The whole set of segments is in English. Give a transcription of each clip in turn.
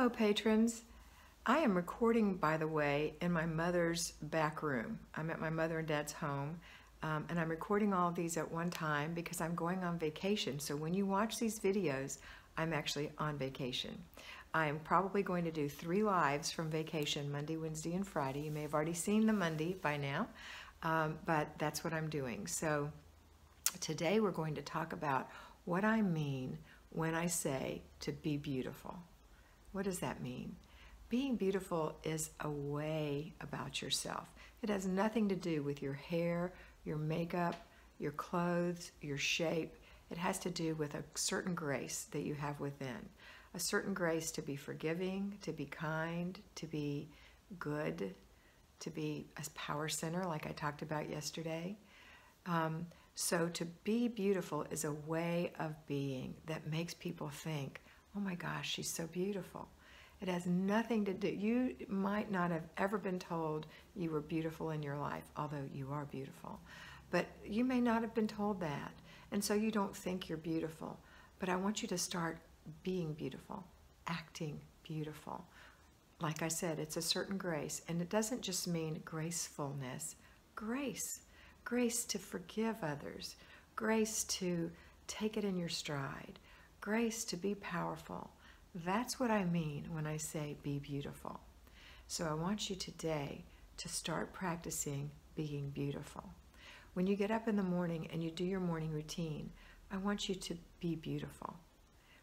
Hello, patrons. I am recording, by the way, in my mother's back room. I'm at my mother and dad's home, and I'm recording all of these at one time because I'm going on vacation. So when you watch these videos, I'm actually on vacation. I'm probably going to do 3 lives from vacation, Monday, Wednesday, and Friday. You may have already seen the Monday by now, but that's what I'm doing. So today we're going to talk about what I mean when I say to be beautiful. What does that mean? Being beautiful is a way about yourself. It has nothing to do with your hair, your makeup, your clothes, your shape. It has to do with a certain grace that you have within. A certain grace to be forgiving, to be kind, to be good, to be a power center like I talked about yesterday. So to be beautiful is a way of being that makes people think, oh my gosh, she's so beautiful. It has nothing to do, you might not have ever been told you were beautiful in your life, although you are beautiful. But you may not have been told that, and so you don't think you're beautiful. But I want you to start being beautiful, acting beautiful. Like I said, it's a certain grace, and it doesn't just mean gracefulness. Grace. Grace to forgive others. Grace to take it in your stride. Grace to be powerful. That's what I mean when I say be beautiful. So I want you today to start practicing being beautiful. When you get up in the morning and you do your morning routine, I want you to be beautiful.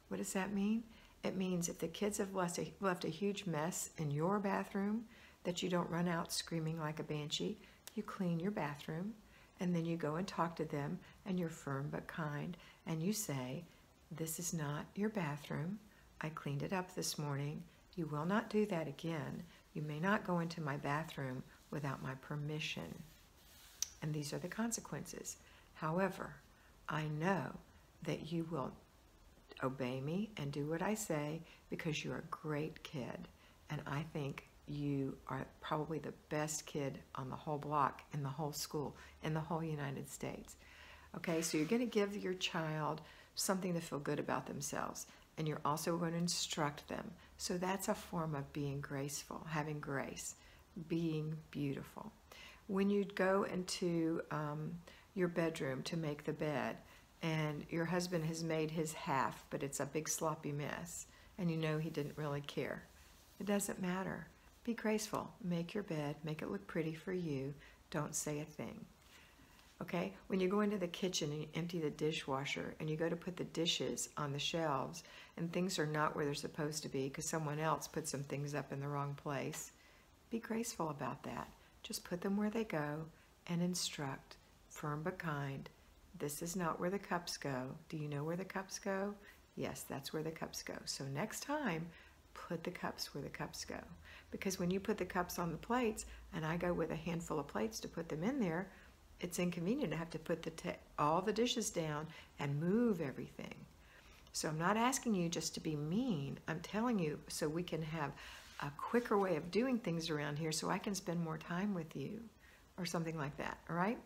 What does that mean? It means if the kids have left a huge mess in your bathroom, that you don't run out screaming like a banshee. You clean your bathroom, and then you go and talk to them, and you're firm but kind, and you say, this is not your bathroom. I cleaned it up this morning. You will not do that again. You may not go into my bathroom without my permission. And these are the consequences. However, I know that you will obey me and do what I say because you're a great kid. And I think you are probably the best kid on the whole block, in the whole school, in the whole United States. Okay, so you're going to give your child something to feel good about themselves, and you're also going to instruct them. So that's a form of being graceful, having grace, being beautiful. When you go into your bedroom to make the bed, and your husband has made his half, but it's a big sloppy mess, and you know he didn't really care, it doesn't matter. Be graceful. Make your bed. Make it look pretty for you. Don't say a thing. Okay? When you go into the kitchen and you empty the dishwasher and you go to put the dishes on the shelves and things are not where they're supposed to be because someone else put some things up in the wrong place, be graceful about that. Just put them where they go and instruct, firm but kind. This is not where the cups go. Do you know where the cups go? Yes, that's where the cups go. So next time, put the cups where the cups go. Because when you put the cups on the plates, and I go with a handful of plates to put them in there, it's inconvenient to have to put all the dishes down and move everything. So I'm not asking you just to be mean. I'm telling you so we can have a quicker way of doing things around here so I can spend more time with you or something like that, all right?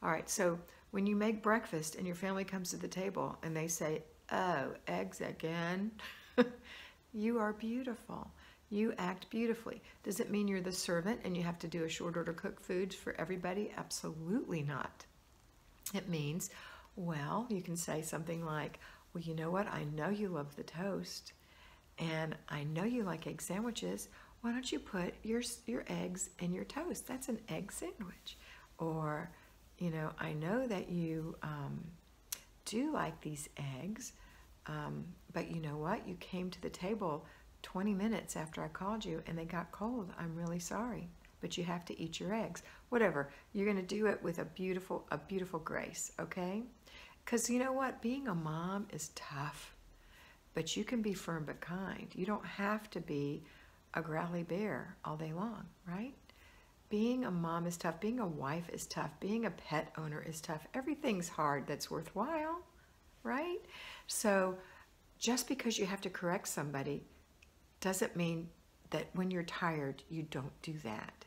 All right, so when you make breakfast and your family comes to the table and they say, oh, eggs again, you are beautiful. You act beautifully. Does it mean you're the servant and you have to do a short order cook foods for everybody? Absolutely not. It means, well, you can say something like, well, you know what? I know you love the toast and I know you like egg sandwiches. Why don't you put your eggs in your toast? That's an egg sandwich. Or, you know, I know that you do like these eggs, but you know what? You came to the table 20 minutes after I called you and they got cold. I'm really sorry, but you have to eat your eggs. Whatever. You're going to do it with a beautiful grace, okay? Because you know what? Being a mom is tough, but you can be firm but kind. You don't have to be a growly bear all day long, right? Being a mom is tough. Being a wife is tough. Being a pet owner is tough. Everything's hard that's worthwhile, right? So just because you have to correct somebody doesn't mean that when you're tired, you don't do that.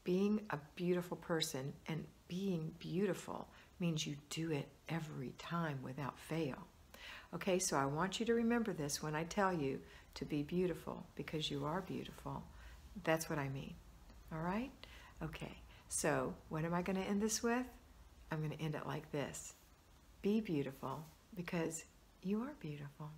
Being a beautiful person and being beautiful means you do it every time without fail. Okay, so I want you to remember this when I tell you to be beautiful, because you are beautiful. That's what I mean. All right? Okay, so what am I going to end this with? I'm going to end it like this. Be beautiful, because you are beautiful.